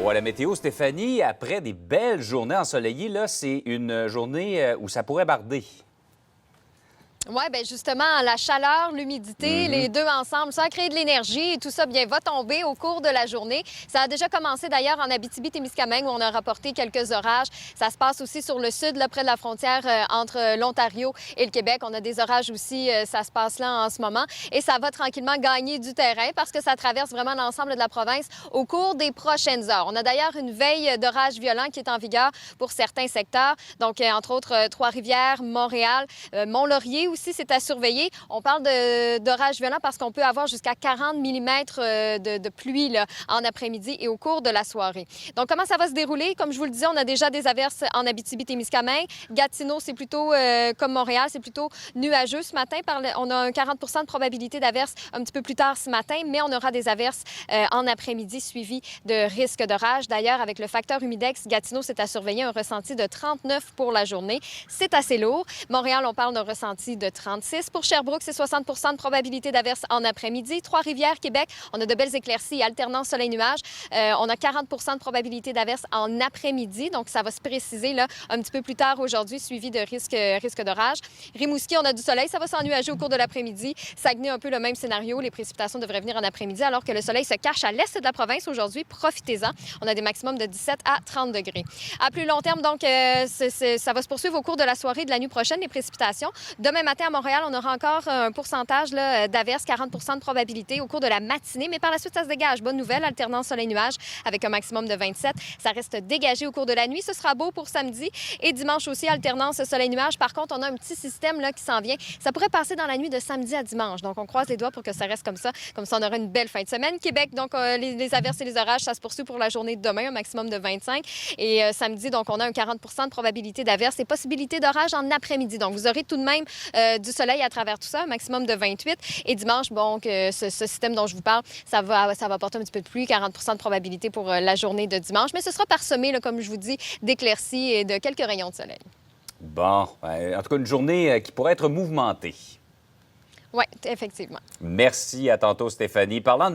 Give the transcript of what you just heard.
Oh, la météo, Stéphanie, après des belles journées ensoleillées, là, c'est une journée où ça pourrait barder. Oui, bien justement, la chaleur, l'humidité, les deux ensemble, ça a créé de l'énergie et tout ça bien va tomber au cours de la journée. Ça a déjà commencé d'ailleurs en Abitibi-Témiscamingue où on a rapporté quelques orages. Ça se passe aussi sur le sud, là, près de la frontière entre l'Ontario et le Québec. On a des orages aussi, ça se passe là en ce moment. Et ça va tranquillement gagner du terrain parce que ça traverse vraiment l'ensemble de la province au cours des prochaines heures. On a d'ailleurs une veille d'orage violent qui est en vigueur pour certains secteurs. Donc, entre autres, Trois-Rivières, Montréal, Mont-Laurier aussi, c'est à surveiller. On parle d'orage violent parce qu'on peut avoir jusqu'à 40 mm de pluie là, en après-midi et au cours de la soirée. Donc, comment ça va se dérouler? Comme je vous le disais, on a déjà des averses en Abitibi-Témiscamingue. Gatineau, c'est plutôt comme Montréal, c'est plutôt nuageux ce matin. On a un 40 de probabilité d'averses un petit peu plus tard ce matin, mais on aura des averses en après-midi suivies de risques d'orage. D'ailleurs, avec le facteur humidex, Gatineau, c'est à surveiller un ressenti de 39 pour la journée. C'est assez lourd. Montréal, on parle d'un ressenti de 36. Pour Sherbrooke, c'est 60 de probabilité d'averse en après-midi. Trois-Rivières, Québec, on a de belles éclaircies, alternance soleil-nuage. On a 40 de probabilité d'averse en après-midi. Donc, ça va se préciser là, un petit peu plus tard aujourd'hui, suivi de risque d'orage. Rimouski, on a du soleil. Ça va s'ennuager au cours de l'après-midi. Saguenay, un peu le même scénario. Les précipitations devraient venir en après-midi alors que le soleil se cache à l'est de la province aujourd'hui. Profitez-en. On a des maximums de 17 à 30 degrés. À plus long terme, donc, ça va se poursuivre au cours de la soirée de la nuit prochaine, les précipitations. Demain matin, à Montréal, on aura encore un pourcentage d'averses, 40 de probabilité au cours de la matinée, mais par la suite, ça se dégage. Bonne nouvelle, alternance soleil-nuage avec un maximum de 27. Ça reste dégagé au cours de la nuit. Ce sera beau pour samedi et dimanche aussi, alternance soleil-nuage. Par contre, on a un petit système là, qui s'en vient. Ça pourrait passer dans la nuit de samedi à dimanche. Donc, on croise les doigts pour que ça reste comme ça. Comme ça, on aura une belle fin de semaine. Québec, donc, les averses et les orages, ça se poursuit pour la journée de demain, un maximum de 25. Et samedi, donc, on a un 40 de probabilité d'averses et possibilité d'orage en après-midi. Donc, vous aurez tout de même du soleil à travers tout ça, un maximum de 28. Et dimanche, bon, ce système dont je vous parle, ça va apporter un petit peu de pluie, 40 de probabilité pour la journée de dimanche. Mais ce sera parsemé, là, comme je vous dis, d'éclaircies et de quelques rayons de soleil. Bon, en tout cas, une journée qui pourrait être mouvementée. Oui, effectivement. Merci, à tantôt, Stéphanie. Parlant de